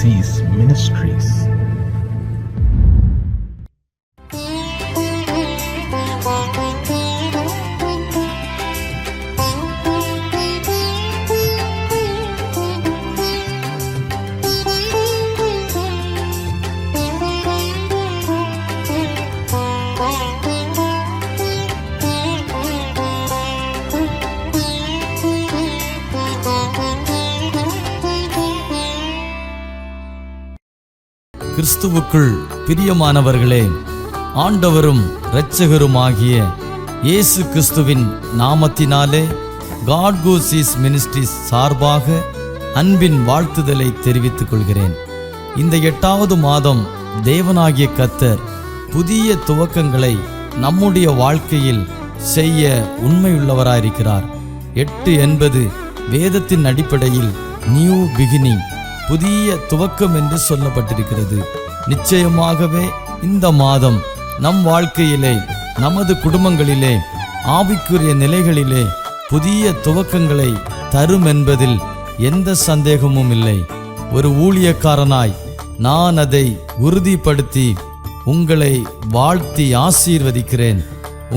Overseas Ministries. கிறிஸ்துவுக்குள் பிரியமானவர்களே, ஆண்டவரும் இரட்சகருமாகிய இயேசு கிறிஸ்துவின் நாமத்தினாலே காட் கோசீஸ் மினிஸ்ட்ரிஸ் சார்பாக அன்பின் வாழ்த்துதலை தெரிவித்துக் கொள்கிறேன். இந்த 8வது மாதம் தேவனாகிய கர்த்தர் புதிய துவக்கங்களை நம்முடைய வாழ்க்கையில் செய்ய உண்மையுள்ளவராயிருக்கிறார். 8 என்பது வேதத்தின் அடிப்படையில் நியூ பிகினிங், புதிய துவக்கம் என்று சொல்லப்பட்டிருக்கிறது. நிச்சயமாகவே இந்த மாதம் நம் வாழ்க்கையிலே, நமது குடும்பங்களிலே, ஆவிக்குரிய நிலைகளிலே புதிய துவக்கங்களை தரும் என்பதில் எந்த சந்தேகமும் இல்லை. ஒரு ஊழியக்காரனாய் நான் அதை உறுதிப்படுத்தி உங்களை வாழ்த்தி ஆசீர்வதிக்கிறேன்.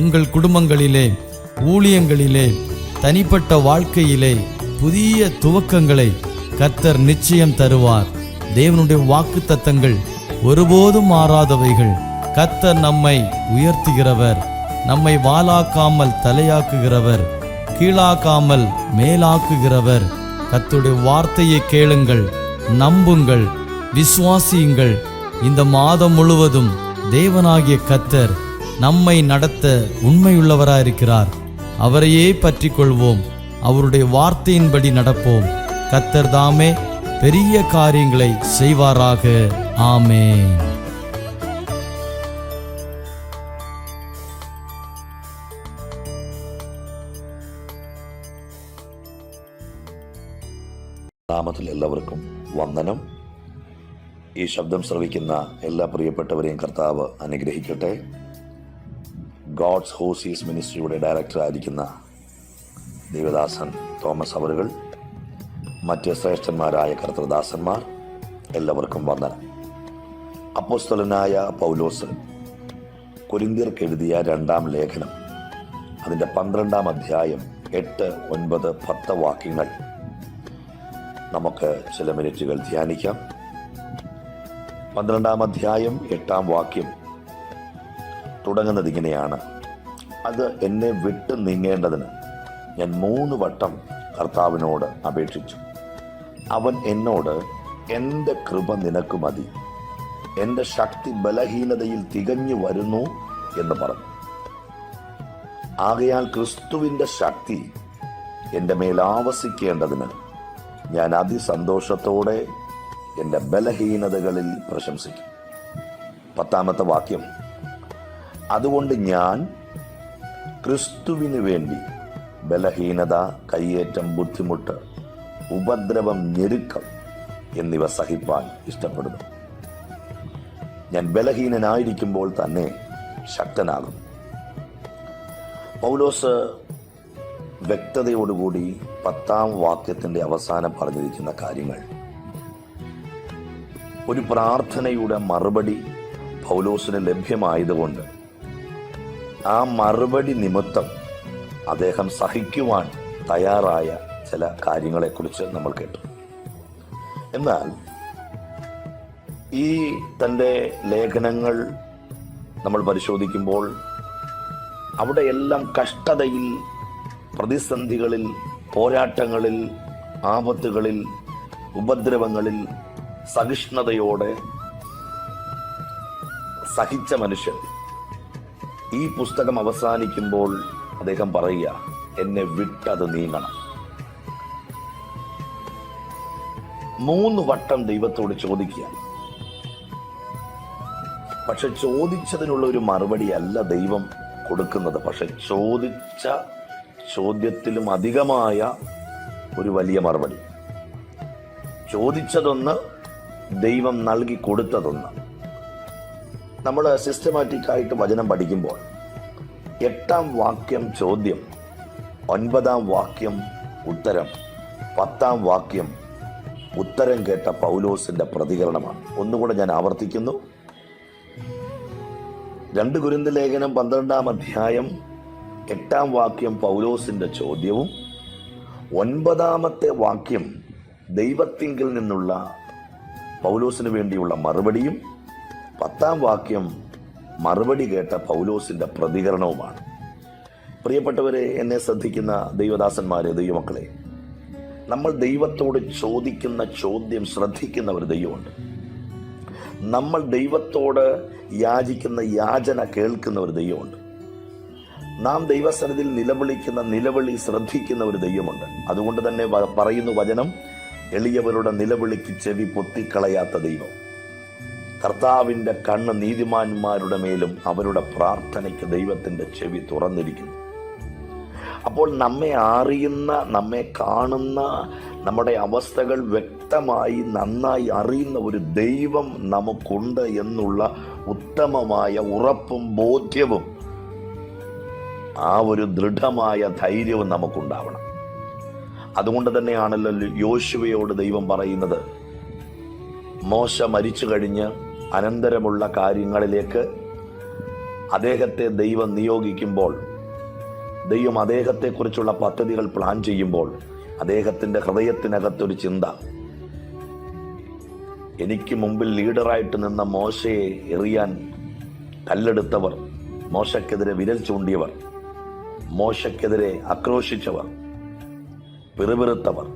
உங்கள் குடும்பங்களிலே, ஊழியங்களிலே, தனிப்பட்ட வாழ்க்கையிலே புதிய துவக்கங்களை கர்த்தர் நிச்சயம் தருவார். தேவனுடைய வாக்குத்தத்தங்கள் ஒருபோதும் மாறாதவைகள். கர்த்தர் நம்மை உயர்த்துகிறவர், நம்மை வாலாக்காமல் தலையாக்குகிறவர், கீழாக்காமல் மேலாக்குகிறவர். கர்த்தருடைய வார்த்தையை கேளுங்கள், நம்புங்கள், விசுவாசியுங்கள். இந்த மாதம் முழுவதும் தேவனாகிய கர்த்தர் நம்மை நடத்த உண்மையுள்ளவராயிருக்கிறார். அவரையே பற்றி கொள்வோம், அவருடைய வார்த்தையின்படி நடப்போம். கர்த்தர் தாமே பெரிய காரியங்களை செய்வாராக. ஆமென். നാമത്തിൽ എല്ലാവർക്കും വന്ദനം. ഈ ശബ്ദം ശ്രവിക്കുന്ന എല്ലാ പ്രിയപ്പെട്ടവരെയും കർത്താവ് അനുഗ്രഹിക്കട്ടെ. ഗോഡ്സ് ഹോസീസ് മിനിസ്ട്രിയുടെ ഡയറക്ടറായിരിക്കുന്ന ദേവദാസൻ തോമസ് അവറുകൾ, മറ്റ് ശ്രേഷ്ഠന്മാരായ കർത്തൃദാസന്മാർ, എല്ലാവർക്കും വന്ദനം. അപ്പോസ്തലനായ പൗലോസ് കൊരിന്ത്യർക്ക് എഴുതിയ 2-ാം ലേഖനം, അതിൻ്റെ 12-ാം അധ്യായം 8, 9, 10 വാക്യങ്ങൾ നമുക്ക് ചില മിനിറ്റുകൾ ധ്യാനിക്കാം. 12-ാം അധ്യായം 8-ാം വാക്യം തുടങ്ങുന്നത് ഇങ്ങനെയാണ്: അത് എന്നെ വിട്ടു നീങ്ങേണ്ടതിന് ഞാൻ 3 വട്ടം കർത്താവിനോട് അപേക്ഷിച്ചു. അവൻ എന്നോട്, എൻ്റെ കൃപ നിനക്ക് മതി, എൻ്റെ ശക്തി ബലഹീനതയിൽ തികഞ്ഞു വരുന്നു എന്ന് പറഞ്ഞു. ആകയാൽ ക്രിസ്തുവിൻ്റെ ശക്തി എൻ്റെ മേൽ ആവസിക്കേണ്ടതിന് ഞാൻ അതിസന്തോഷത്തോടെ എൻ്റെ ബലഹീനതകളിൽ പ്രശംസിക്കും. 10-ാമത്തെ വാക്യം: അതുകൊണ്ട് ഞാൻ ക്രിസ്തുവിന് വേണ്ടി ബലഹീനത, കയ്യേറ്റം, ബുദ്ധിമുട്ട്, ഉപദ്രവം, ഞെരുക്കം എന്നിവ സഹിപ്പാൻ ഇഷ്ടപ്പെടുന്നു. ഞാൻ ബലഹീനനായിരിക്കുമ്പോൾ തന്നെ ശക്തനാകും. പൗലോസ് വ്യക്തതയോടുകൂടി 10-ാം വാക്യത്തിന്റെ അവസാനം പറഞ്ഞിരിക്കുന്ന കാര്യങ്ങൾ, ഒരു പ്രാർത്ഥനയുടെ മറുപടി പൗലോസിന് ലഭ്യമായതുകൊണ്ട് ആ മറുപടി നിമിത്തം അദ്ദേഹം സഹിക്കുവാൻ തയ്യാറായ ചില കാര്യങ്ങളെക്കുറിച്ച് നമ്മൾ കേട്ടു. എന്നാൽ ഈ തൻ്റെ ലേഖനങ്ങൾ നമ്മൾ പരിശോധിക്കുമ്പോൾ അവിടെയെല്ലാം കഷ്ടതയിൽ, പ്രതിസന്ധികളിൽ, പോരാട്ടങ്ങളിൽ, ആപത്തുകളിൽ, ഉപദ്രവങ്ങളിൽ സഹിഷ്ണുതയോടെ സഹിച്ച മനുഷ്യൻ ഈ പുസ്തകം അവസാനിക്കുമ്പോൾ അദ്ദേഹം പറയുക, എന്നെ വിട്ടത് നീങ്ങണം. 3 വട്ടം ദൈവത്തോട് ചോദിക്കുക. പക്ഷെ ചോദിച്ചതിനുള്ള ഒരു മറുപടി അല്ല ദൈവം കൊടുക്കുന്നത്. പക്ഷെ ചോദിച്ച ചോദ്യത്തിലും അധികമായ ഒരു വലിയ മറുപടി. ചോദിച്ചതൊന്ന്, ദൈവം നൽകി കൊടുത്തതൊന്ന്. നമ്മൾ സിസ്റ്റമാറ്റിക്കായിട്ട് വചനം പഠിക്കുമ്പോൾ 8-ാം വാക്യം ചോദ്യം, 9-ാം വാക്യം ഉത്തരം, 10-ാം വാക്യം ഉത്തരം കേട്ട പൗലോസിന്റെ പ്രതികരണമാണ്. ഒന്നുകൂടെ ഞാൻ ആവർത്തിക്കുന്നു. 2 കൊരിന്ത്യർ ലേഖനം 12-ാം അധ്യായം 8-ാം വാക്യം പൗലോസിന്റെ ചോദ്യവും 9-ാമത്തെ വാക്യം ദൈവത്തിങ്കിൽ നിന്നുള്ള പൗലോസിന് വേണ്ടിയുള്ള മറുപടിയും 10-ാം വാക്യം മറുപടി കേട്ട പൗലോസിന്റെ പ്രതികരണവുമാണ്. പ്രിയപ്പെട്ടവരെ, എന്നെ ശ്രദ്ധിക്കുന്ന ദൈവദാസന്മാരെ, ദൈവമക്കളെ, നമ്മൾ ദൈവത്തോട് ചോദിക്കുന്ന ചോദ്യം ശ്രദ്ധിക്കുന്ന ഒരു ദൈവമുണ്ട്. നമ്മൾ ദൈവത്തോട് യാചിക്കുന്ന യാചന കേൾക്കുന്ന ഒരു ദൈവമുണ്ട്. നാം ദൈവസന്നിധിയിൽ നിലവിളിക്കുന്ന നിലവിളി ശ്രദ്ധിക്കുന്ന ഒരു ദൈവമുണ്ട്. അതുകൊണ്ട് തന്നെ പറയുന്നു വചനം, എളിയവരുടെ നിലവിളിക്ക് ചെവി പൊത്തിക്കളയാത്ത ദൈവം. കർത്താവിൻ്റെ കണ്ണ് നീതിമാന്മാരുടെ മേലും അവരുടെ പ്രാർത്ഥനയ്ക്ക് ദൈവത്തിൻ്റെ ചെവി തുറന്നിരിക്കുന്നു. അപ്പോൾ നമ്മെ അറിയുന്ന, നമ്മെ കാണുന്ന, നമ്മുടെ അവസ്ഥകൾ വ്യക്തമായി നന്നായി അറിയുന്ന ഒരു ദൈവം നമുക്കുണ്ട് എന്നുള്ള ഉത്തമമായ ഉറപ്പും ബോധ്യവും ആ ഒരു ദൃഢമായ ധൈര്യവും നമുക്കുണ്ടാവണം. അതുകൊണ്ട് തന്നെയാണല്ലോ യോശുവയോട് ദൈവം പറയുന്നത്, മോശ മരിച്ചു കഴിഞ്ഞ് അനന്തരമുള്ള കാര്യങ്ങളിലേക്ക് അദ്ദേഹത്തെ ദൈവം നിയോഗിക്കുമ്പോൾ, ദൈവം അദ്ദേഹത്തെക്കുറിച്ചുള്ള പദ്ധതികൾ പ്ലാൻ ചെയ്യുമ്പോൾ അദ്ദേഹത്തിൻ്റെ ഹൃദയത്തിനകത്തൊരു ചിന്ത, എനിക്ക് മുമ്പിൽ ലീഡറായിട്ട് നിന്ന മോശയെ എറിയാൻ കല്ലെടുത്തവർ, മോശക്കെതിരെ വിരൽ ചൂണ്ടിയവർ, മോശക്കെതിരെ ആക്രോശിച്ചവർ, പിറുപിറുത്തവർ,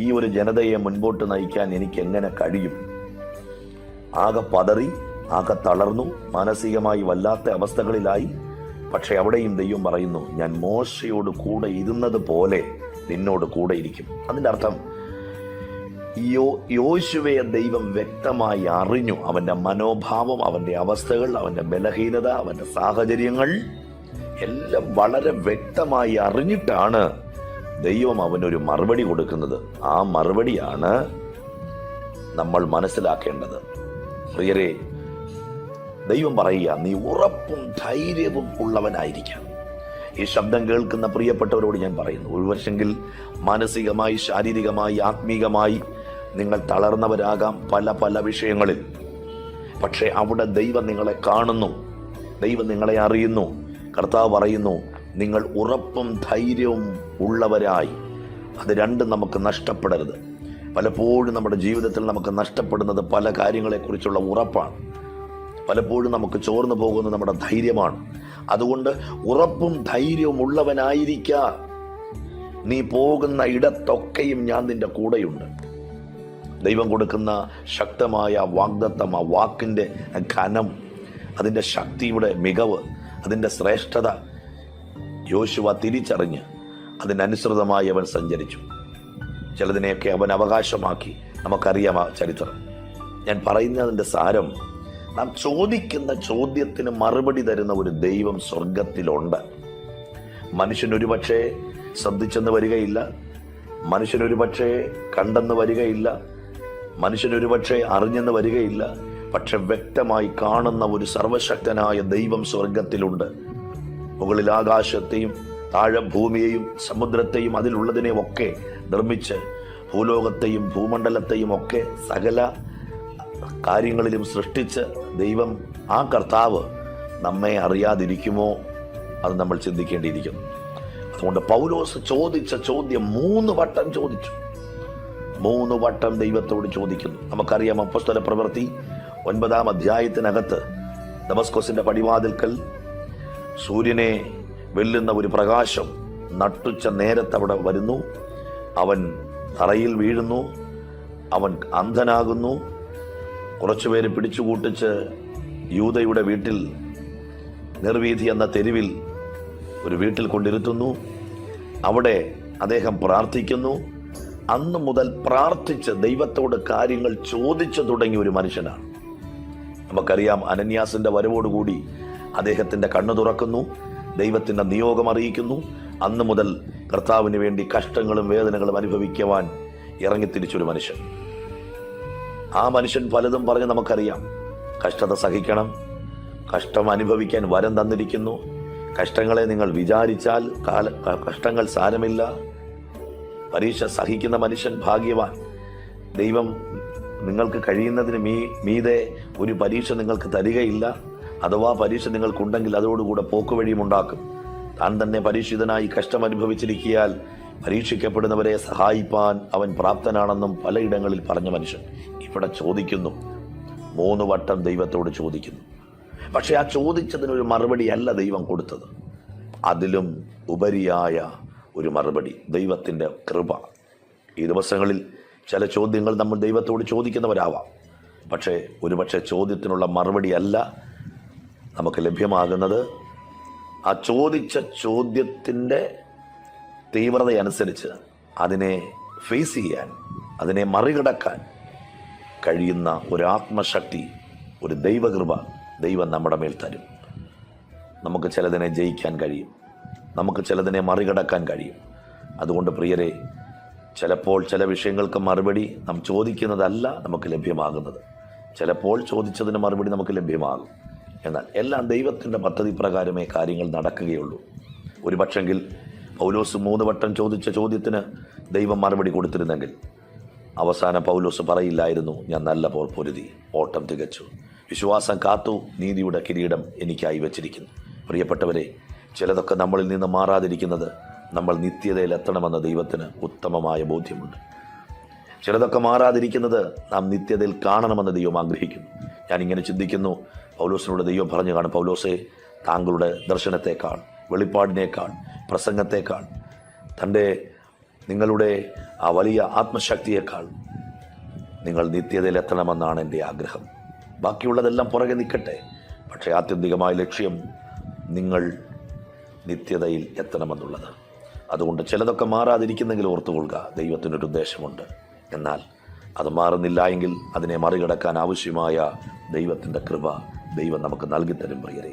ഈ ഒരു ജനതയെ മുൻപോട്ട് നയിക്കാൻ എനിക്ക് എങ്ങനെ കഴിയും? ആകെ പതറി, ആകെ തളർന്നു, മാനസികമായി വല്ലാത്ത അവസ്ഥകളിലായി. പക്ഷെ അവിടെയും ദൈവം പറയുന്നു, ഞാൻ മോശയോട് കൂടെ ഇരുന്നത് പോലെ നിന്നോട് കൂടെ ഇരിക്കും. അതിൻ്റെ അർത്ഥം യോശുവയെ ദൈവം വ്യക്തമായി അറിഞ്ഞു. അവൻ്റെ മനോഭാവം, അവൻ്റെ അവസ്ഥകൾ, അവൻ്റെ ബലഹീനത, അവൻ്റെ സാഹചര്യങ്ങൾ എല്ലാം വളരെ വ്യക്തമായി അറിഞ്ഞിട്ടാണ് ദൈവം അവനൊരു മറുപടി കൊടുക്കുന്നത്. ആ മറുപടിയാണ് നമ്മൾ മനസ്സിലാക്കേണ്ടത്. പ്രിയരെ, ദൈവം പറയുക, നീ ഉറപ്പും ധൈര്യവും ഉള്ളവനായിരിക്കാം. ഈ ശബ്ദം കേൾക്കുന്ന പ്രിയപ്പെട്ടവരോട് ഞാൻ പറയുന്നു, ഒരുപക്ഷെങ്കിൽ മാനസികമായി, ശാരീരികമായി, ആത്മീകമായി നിങ്ങൾ തളർന്നവരാകാം പല പല വിഷയങ്ങളിൽ. പക്ഷെ അവിടെ ദൈവം നിങ്ങളെ കാണുന്നു, ദൈവം നിങ്ങളെ അറിയുന്നു. കർത്താവ് പറയുന്നു, നിങ്ങൾ ഉറപ്പും ധൈര്യവും ഉള്ളവരായി. അത് രണ്ടും നമുക്ക് നഷ്ടപ്പെടരുത്. പലപ്പോഴും നമ്മുടെ ജീവിതത്തിൽ നമുക്ക് നഷ്ടപ്പെടുന്നത് പല കാര്യങ്ങളെക്കുറിച്ചുള്ള ഉറപ്പാണ്. പലപ്പോഴും നമുക്ക് ചോർന്നു പോകുന്നത് നമ്മുടെ ധൈര്യമാണ്. അതുകൊണ്ട് ഉറപ്പും ധൈര്യവും ഉള്ളവനായിരിക്കുക. നീ പോകുന്ന ഇടത്തൊക്കെയും ഞാൻ നിന്റെ കൂടെയുണ്ട്. ദൈവം കൊടുക്കുന്ന ശക്തമായ വാഗ്ദത്തം, ആ വാക്കിൻ്റെ ഘനം, അതിൻ്റെ ശക്തിയുടെ മികവ്, അതിൻ്റെ ശ്രേഷ്ഠത യോശുവ തിരിച്ചറിഞ്ഞ് അതിനനുസൃതമായി അവൻ സഞ്ചരിച്ചു. ചിലതിനെയൊക്കെ അവൻ അവകാശമാക്കി. നമുക്കറിയാം ആ ചരിത്രം. ഞാൻ പറയുന്നതിൻ്റെ സാരം, നാം ചോദിക്കുന്ന ചോദ്യത്തിന് മറുപടി തരുന്ന ഒരു ദൈവം സ്വർഗത്തിലുണ്ട്. മനുഷ്യനൊരു പക്ഷേ ശ്രദ്ധിച്ചെന്ന് വരികയില്ല, മനുഷ്യനൊരു പക്ഷേ കണ്ടെന്ന് വരികയില്ല, മനുഷ്യനൊരു പക്ഷേ അറിഞ്ഞെന്ന് വരികയില്ല. പക്ഷെ വ്യക്തമായി കാണുന്ന ഒരു സർവശക്തനായ ദൈവം സ്വർഗത്തിലുണ്ട്. മുകളിൽ ആകാശത്തെയും താഴെ ഭൂമിയെയും സമുദ്രത്തെയും അതിലുള്ളതിനെയും ഒക്കെ നിർമ്മിച്ച് ഭൂലോകത്തെയും ഭൂമണ്ഡലത്തെയും ഒക്കെ സകല കാര്യങ്ങളിലും സൃഷ്ടിച്ച് ദൈവം, ആ കർത്താവ് നമ്മെ അറിയാതിരിക്കുമോ? അത് നമ്മൾ ചിന്തിക്കേണ്ടിയിരിക്കുന്നു. അതുകൊണ്ട് പൗലോസ് ചോദിച്ച ചോദ്യം 3 വട്ടം ചോദിച്ചു. 3 വട്ടം ദൈവത്തോട് ചോദിക്കുന്നു. നമുക്കറിയാം, അപ്പോസ്തല പ്രവൃത്തി 9-ാം അധ്യായത്തിനകത്ത് ദമസ്കോസിന്റെ പടിവാതിൽക്കൽ സൂര്യനെ വെല്ലുന്ന ഒരു പ്രകാശം നട്ടുച്ച നേരത്ത് അവിടെ വരുന്നു. അവൻ തറയിൽ വീഴുന്നു, അവൻ അന്ധനാകുന്നു. കുറച്ചുപേര് പിടിച്ചുകൂട്ടിച്ച് യൂദയുടെ വീട്ടിൽ, നിർവീഥി എന്ന തെരുവിൽ ഒരു വീട്ടിൽ കൊണ്ടിരുത്തുന്നു. അവിടെ അദ്ദേഹം പ്രാർത്ഥിക്കുന്നു. അന്ന് മുതൽ പ്രാർത്ഥിച്ച് ദൈവത്തോട് കാര്യങ്ങൾ ചോദിച്ചു തുടങ്ങിയ ഒരു മനുഷ്യനാണ്. നമുക്കറിയാം, അനന്യാസിന്റെ വരവോടുകൂടി അദ്ദേഹത്തിന്റെ കണ്ണു തുറക്കുന്നു, ദൈവത്തിന്റെ നിയോഗം അറിയിക്കുന്നു. അന്ന് മുതൽ കർത്താവിന് വേണ്ടി കഷ്ടങ്ങളും വേദനകളും അനുഭവിക്കുവാൻ ഇറങ്ങിത്തിരിച്ചൊരു മനുഷ്യൻ. ആ മനുഷ്യൻ പലതും പറഞ്ഞ് നമുക്കറിയാം. കഷ്ടത സഹിക്കണം, കഷ്ടം അനുഭവിക്കാൻ വരം തന്നിരിക്കുന്നു, കഷ്ടങ്ങളെ നിങ്ങൾ വിചാരിച്ചാൽ കഷ്ടങ്ങൾ സാരമില്ല, പരീക്ഷ സഹിക്കുന്ന മനുഷ്യൻ ഭാഗ്യവാൻ. ദൈവം നിങ്ങൾക്ക് കഴിയുന്നതിന് മീതെ ഒരു പരീക്ഷ നിങ്ങൾക്ക് തരികയില്ല. അഥവാ പരീക്ഷ നിങ്ങൾക്കുണ്ടെങ്കിൽ അതോടുകൂടെ പോക്കുവഴിയും ഉണ്ടാക്കും. താൻ തന്നെ പരീക്ഷിതനായി കഷ്ടം അനുഭവിച്ചിരിക്കിയാൽ പരീക്ഷിക്കപ്പെടുന്നവരെ സഹായിപ്പാൻ അവൻ പ്രാപ്തനാണെന്നും പലയിടങ്ങളിൽ പറഞ്ഞ മനുഷ്യൻ ഇവിടെ ചോദിക്കുന്നു. 3 വട്ടം ദൈവത്തോട് ചോദിക്കുന്നു. പക്ഷെ ആ ചോദിച്ചതിനൊരു മറുപടിയല്ല ദൈവം കൊടുത്തത്. അതിലും ഉപരിയായ ഒരു മറുപടി, ദൈവത്തിൻ്റെ കൃപ. ഈ ദിവസങ്ങളിൽ ചില ചോദ്യങ്ങൾ നമ്മൾ ദൈവത്തോട് ചോദിക്കുന്നവരാവാം. പക്ഷേ ഒരുപക്ഷെ ചോദ്യത്തിനുള്ള മറുപടിയല്ല നമുക്ക് ലഭ്യമാകുന്നത്. ആ ചോദിച്ച ചോദ്യത്തിൻ്റെ തീവ്രതയനുസരിച്ച് അതിനെ ഫേസ് ചെയ്യാൻ, അതിനെ മറികടക്കാൻ കഴിയുന്ന ഒരു ആത്മശക്തി, ഒരു ദൈവകൃപ ദൈവം നമ്മുടെ മേൽ തരും. നമുക്ക് ചിലതിനെ ജയിക്കാൻ കഴിയും, നമുക്ക് ചിലതിനെ മറികടക്കാൻ കഴിയും. അതുകൊണ്ട് പ്രിയരെ, ചിലപ്പോൾ ചില വിഷയങ്ങൾക്ക് മറുപടി നാം ചോദിക്കുന്നതല്ല നമുക്ക് ലഭ്യമാകുന്നത്. ചിലപ്പോൾ ചോദിച്ചതിന് മറുപടി നമുക്ക് ലഭ്യമാകും. എന്നാൽ എല്ലാം ദൈവത്തിൻ്റെ പദ്ധതി പ്രകാരമേ കാര്യങ്ങൾ നടക്കുകയുള്ളൂ. ഒരു പക്ഷെങ്കിൽ പൗലോസ് 3 വട്ടം ചോദിച്ച ചോദ്യത്തിന് ദൈവം മറുപടി കൊടുത്തിരുന്നെങ്കിൽ അവസാനം പൗലോസ് പറയില്ലായിരുന്നു, ഞാൻ നല്ല പോർ പൊരുതി, ഓട്ടം തികച്ചു, വിശ്വാസം കാത്തു, നീതിയുടെ കിരീടം എനിക്കായി വച്ചിരിക്കുന്നു. പ്രിയപ്പെട്ടവരെ, ചിലതൊക്കെ നമ്മളിൽ നിന്ന് മാറാതിരിക്കുന്നത് നമ്മൾ നിത്യതയിൽ എത്തണമെന്ന ദൈവത്തിന് ഉത്തമമായ ബോധ്യമുണ്ട്. ചിലതൊക്കെ മാറാതിരിക്കുന്നത് നാം നിത്യതയിൽ കാണണമെന്ന് ദൈവം ആഗ്രഹിക്കുന്നു. ഞാനിങ്ങനെ ചിന്തിക്കുന്നു, പൗലോസിനോട് ദൈവം പറഞ്ഞു കാണും, പൗലോസേ, താങ്കളുടെ ദർശനത്തെക്കാൾ, വെളിപ്പാടിനേക്കാൾ, പ്രസംഗത്തെക്കാൾ, നിങ്ങളുടെ ആ വലിയ ആത്മശക്തിയേക്കാൾ നിങ്ങൾ നിത്യതയിൽ എത്തണമെന്നാണ് എൻ്റെ ആഗ്രഹം. ബാക്കിയുള്ളതെല്ലാം പുറകെ നിൽക്കട്ടെ. പക്ഷേ ആത്യന്തികമായ ലക്ഷ്യം നിങ്ങൾ നിത്യതയിൽ എത്തണമെന്നുള്ളത്. അതുകൊണ്ട് ചിലതൊക്കെ മാറാതിരിക്കുന്നെങ്കിൽ ഓർത്തുകൊള്ളുക, ദൈവത്തിനൊരു ഉദ്ദേശമുണ്ട്. എന്നാൽ അത് മാറുന്നില്ല എങ്കിൽ അതിനെ മറികടക്കാൻ ആവശ്യമായ ദൈവത്തിൻ്റെ കൃപ ദൈവം നമുക്ക് നൽകിത്തരും. പ്രിയരെ,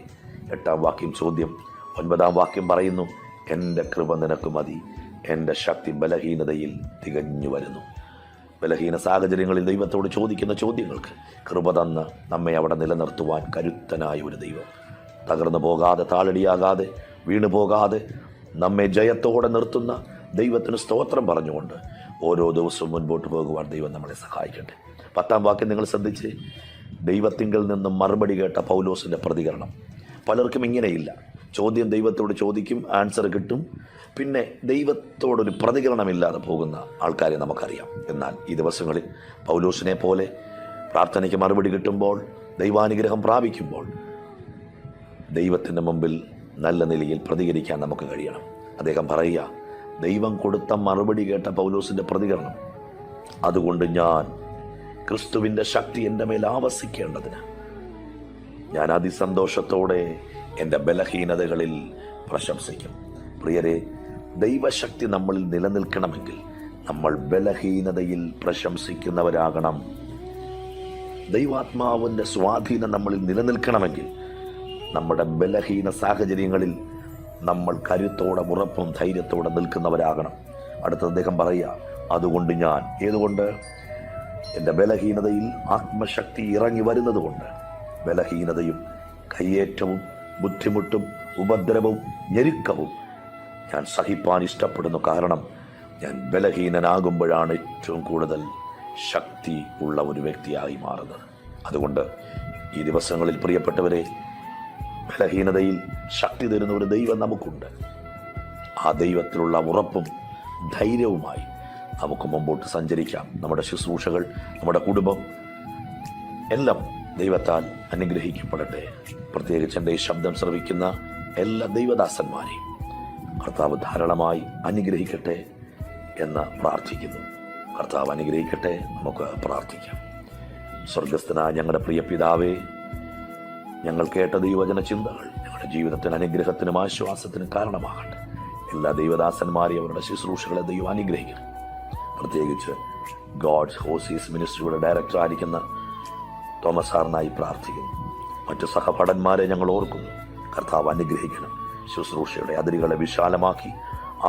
8-ാം വാക്യം ചോദ്യം, 9-ാം വാക്യം പറയുന്നു, എൻ്റെ കൃപ നിനക്ക് മതി, എൻ്റെ ശക്തി ബലഹീനതയിൽ തികഞ്ഞു വരുന്നു. ബലഹീന സാഹചര്യങ്ങളിൽ ദൈവത്തോട് ചോദിക്കുന്ന ചോദ്യങ്ങൾക്ക് കൃപ തന്ന് നമ്മെ അവിടെ നിലനിർത്തുവാൻ കരുത്തനായ ഒരു ദൈവം, തകർന്നു പോകാതെ, താളടിയാകാതെ, വീണു പോകാതെ നമ്മെ ജയത്തോടെ നിർത്തുന്ന ദൈവത്തിന് സ്തോത്രം പറഞ്ഞുകൊണ്ട് ഓരോ ദിവസവും മുൻപോട്ട് പോകുവാൻ ദൈവം നമ്മളെ സഹായിക്കട്ടെ. 10-ാം വാക്യം നിങ്ങൾ ശ്രദ്ധിച്ച്, ദൈവത്തിങ്കിൽ നിന്നും മറുപടി കേട്ട പൗലോസിൻ്റെ പ്രതികരണം. പലർക്കും ഇങ്ങനെയില്ല. ചോദ്യം ദൈവത്തോട് ചോദിക്കും, ആൻസർ കിട്ടും, പിന്നെ ദൈവത്തോടൊരു പ്രതികരണമില്ലാതെ പോകുന്ന ആൾക്കാരെ നമുക്കറിയാം. എന്നാൽ ഈ ദിവസങ്ങളിൽ പൗലോസിനെ പോലെ പ്രാർത്ഥനയ്ക്ക് മറുപടി കിട്ടുമ്പോൾ, ദൈവാനുഗ്രഹം പ്രാപിക്കുമ്പോൾ ദൈവത്തിൻ്റെ മുമ്പിൽ നല്ല നിലയിൽ പ്രതികരിക്കാൻ നമുക്ക് കഴിയണം. അദ്ദേഹം പറയുക, ദൈവം കൊടുത്ത മറുപടി കേട്ട പൗലോസിൻ്റെ പ്രതികരണം, അതുകൊണ്ട് ഞാൻ ക്രിസ്തുവിൻ്റെ ശക്തി എൻ്റെ മേൽ ആവസിക്കേണ്ടതിന് ഞാൻ അതിസന്തോഷത്തോടെ എൻ്റെ ബലഹീനതകളിൽ പ്രശംസിക്കും. പ്രിയരെ, ദൈവശക്തി നമ്മളിൽ നിലനിൽക്കണമെങ്കിൽ നമ്മൾ ബലഹീനതയിൽ പ്രശംസിക്കുന്നവരാകണം. ദൈവാത്മാവിൻ്റെ സ്വാധീനം നമ്മളിൽ നിലനിൽക്കണമെങ്കിൽ നമ്മുടെ ബലഹീന സാഹചര്യങ്ങളിൽ നമ്മൾ കരുത്തോടെ, ഉറപ്പും ധൈര്യത്തോടെ നിൽക്കുന്നവരാകണം. അടുത്ത അദ്ദേഹം പറയുക, അതുകൊണ്ട് ഞാൻ, ഏതുകൊണ്ട്? എൻ്റെ ബലഹീനതയിൽ ആത്മശക്തി ഇറങ്ങി വരുന്നത് കൊണ്ട്. ബലഹീനതയും കയ്യേറ്റവും ബുദ്ധിമുട്ടും ഉപദ്രവവും ഞെരുക്കവും ഞാൻ സഹിപ്പാൻ ഇഷ്ടപ്പെടുന്നു. കാരണം ഞാൻ ബലഹീനനാകുമ്പോഴാണ് ഏറ്റവും കൂടുതൽ ശക്തി ഉള്ള ഒരു വ്യക്തിയായി മാറുന്നത്. അതുകൊണ്ട് ഈ ദിവസങ്ങളിൽ പ്രിയപ്പെട്ടവരെ, ബലഹീനതയിൽ ശക്തി തരുന്ന ഒരു ദൈവം നമുക്കുണ്ട്. ആ ദൈവത്തിലുള്ള ഉറപ്പും ധൈര്യവുമായി നമുക്ക് മുമ്പോട്ട് സഞ്ചരിക്കാം. നമ്മുടെ ശുശ്രൂഷകൾ, നമ്മുടെ കുടുംബം എല്ലാം ദൈവത്താൽ അനുഗ്രഹിക്കപ്പെടട്ടെ. പ്രത്യേകിച്ച് എൻ്റെ ഈ ശബ്ദം ശ്രവിക്കുന്ന എല്ലാ ദൈവദാസന്മാരെയും കർത്താവ് ധാരാളമായി അനുഗ്രഹിക്കട്ടെ എന്ന് പ്രാർത്ഥിക്കുന്നു. കർത്താവ് അനുഗ്രഹിക്കട്ടെ. നമുക്ക് പ്രാർത്ഥിക്കാം. സ്വർഗസ്ഥനായ ഞങ്ങളുടെ പ്രിയ പിതാവേ, ഞങ്ങൾ കേട്ട ദൈവവചന ചിന്തകൾ ഞങ്ങളുടെ ജീവിതത്തിന് അനുഗ്രഹത്തിനും ആശ്വാസത്തിനും കാരണമാകട്ടെ. എല്ലാ ദൈവദാസന്മാരെയും അവരുടെ ശുശ്രൂഷകളെ ദൈവം അനുഗ്രഹിക്കണം. പ്രത്യേകിച്ച് ഗോഡ്സ് ഹോസീസ് മിനിസ്ട്രിയുടെ ഡയറക്ടർ ആയിരിക്കുന്ന തോമസ് സാറിനായി പ്രാർത്ഥിക്കുന്നു. മറ്റു സഹപഠന്മാരെ ഞങ്ങൾ ഓർക്കുന്നു. കർത്താവ് അനുഗ്രഹിക്കണം. ശുശ്രൂഷയുടെ അതിരുകളെ വിശാലമാക്കി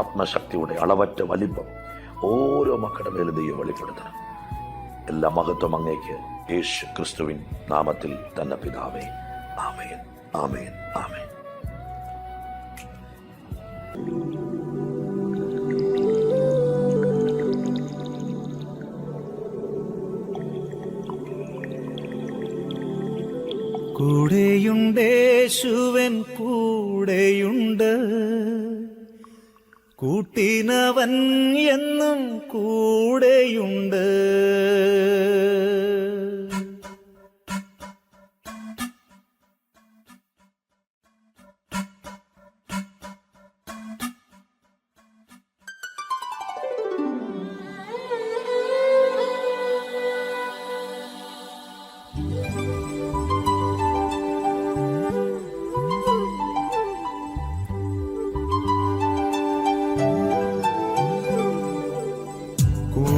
ആത്മശക്തിയുടെ അളവറ്റ വലിപ്പം ഓരോ മക്കളുടെ മേലും ദൈവം വെളിപ്പെടുത്തണം. എല്ലാ മഹത്വം അങ്ങേക്ക് യേശു ക്രിസ്തുവിൻ നാമത്തിൽ തന്നെ പിതാവേ. ആമേൻ, ആമേൻ, ആമേൻ. കൂടെയുണ്ടേശുവൻ കൂടെയുണ്ട്, കൂട്ടിനവൻ എന്നും കൂടെയുണ്ട്.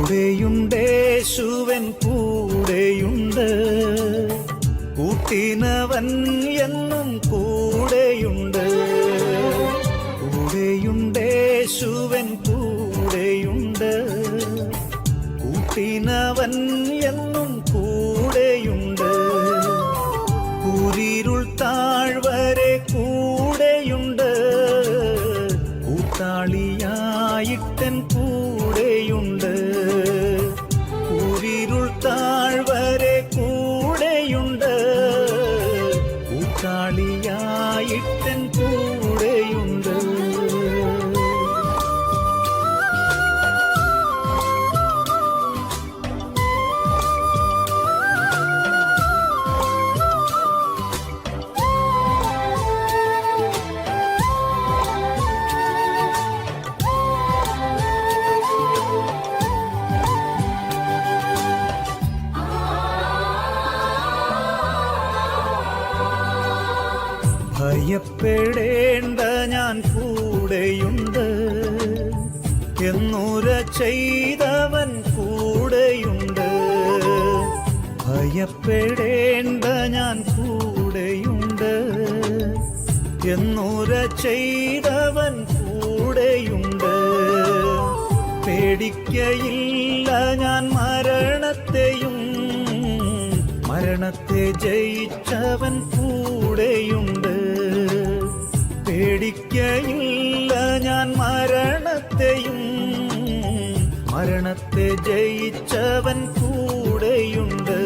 കൂടെയുണ്ടേശുവൻ കൂടെയുണ്ട്, കൂട്ടിനവൻ എന്നും കൂടെയുണ്ട്. കൂടെയുണ്ടേശുവൻ കൂടെയുണ്ട്, കൂട്ടിനവൻ എന്നും കൂടെയുണ്ട്. കൂരിരുൾ താഴ്വരെ കൂടെയുണ്ട്, കൂട്ടാളിയായിട്ടൻ കൂടെയുണ്ട്. കൂരിരുൾ താഴ്വരെ കൂടെയുണ്ട്, കൂട്ടാളിയായിട്ടൻ കൂടെയുണ്ട്. ഭയപ്പെടേണ്ട ഞാൻ കൂടെയുണ്ട്, എന്നുര ചെയ്തവൻ കൂടെയുണ്ട്. ഭയപ്പെടേണ്ട ഞാൻ കൂടെയുണ്ട്, എന്നുര ചെയ്തവൻ കൂടെയുണ്ട്. പേടിക്കയില്ല ഞാൻ മരണത്തെയും, മരണത്തെ ജയിച്ചവൻ കൂടെയുണ്ട്. പേടിക്കയില്ല ഞാൻ മരണത്തെയും, മരണത്തെ ജയിച്ചവൻ കൂടെയുണ്ട്.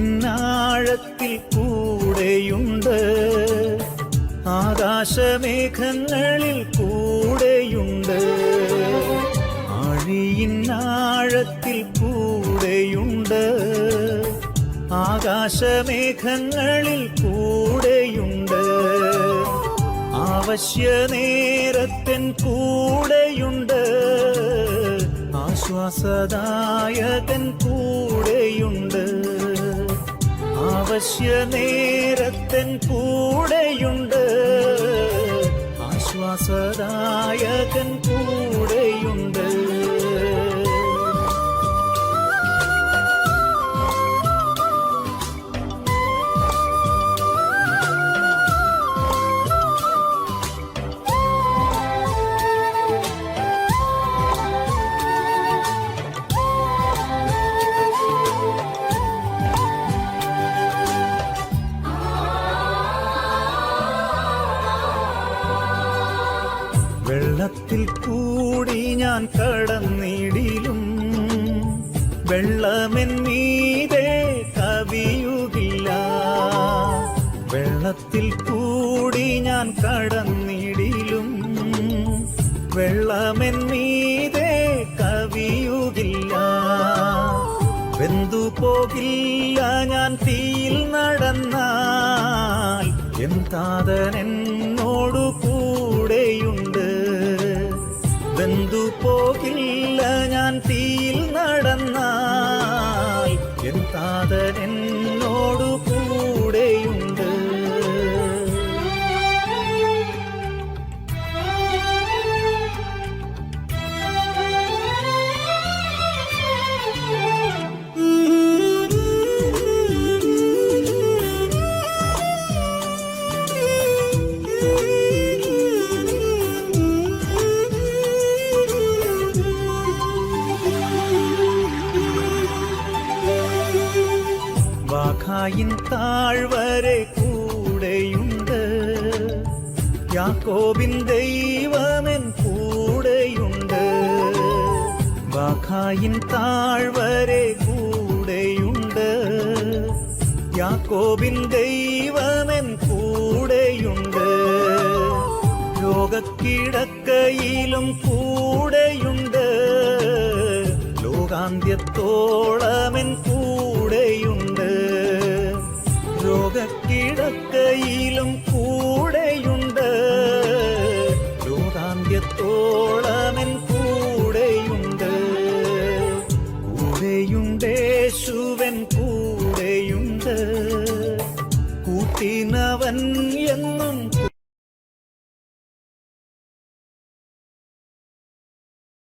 ആഴിയിന്നാഴത്തിൽ കൂടെയുണ്ട്, ആകാശമേഘങ്ങളിൽ കൂടെയുണ്ട്. ആഴിയിന്നാഴത്തിൽ കൂടെയുണ്ട്, ആകാശമേഘങ്ങളിൽ കൂടെയുണ്ട്. ആവശ്യനേരത്തൻ കൂടെയുണ്ട്, ആശ്വാസദായകൻ കൂടെയുണ്ട്. ആവശ്യനേരത്തൻ കൂടെയുണ്ട്, ആശ്വാസദായകൻ കൂടെയുണ്ട്. വെള്ളത്തിൽ കൂടി ഞാൻ കടന്നിടിലും, വെള്ളമെൻ മീതെ കവിയുകില്ല. വെള്ളത്തിൽ കൂടി ഞാൻ കടന്നിടിലും, വെള്ളമെൻ മീതെ കവിയുകില്ല. വെന്തു പോകില്ല ഞാൻ തീയിൽ നടന്നാൽ, എൻ താതൻ എന്നോടു കൂടെയുണ്ട്. വെന്തു പോകില്ല ഞാൻ തീയിൽ നടന്നാൽ, എൻ താതൻ എന്നോടു കൂടെയുണ്ട്. ബാഖായിൻ താഴ്വരെ കൂടെയുണ്ട്. യാക്കോബിൻ ദൈവമെൻ കൂടെയുണ്ട്. ബാഖായിൻ താഴ്വരെ കൂടെയുണ്ട്. യാക്കോബിൻ ദൈവമെൻ കൂടെയുണ്ട്. രോഗക്കിടക്കയിലും കൂടെയുണ്ട്. ലോകാന്ത്യത്തോളമെൻ കൂടെയുണ്ട്. രോഗക്കിടക്കയിലും കൂടെയുണ്ട്. ലോകാന്ത്യത്തോളമെൻ കൂടെയുണ്ട്. കൂടെയുണ്ടേശുവൻ കൂടെയുണ്ട്. കൂട്ടിനവൻ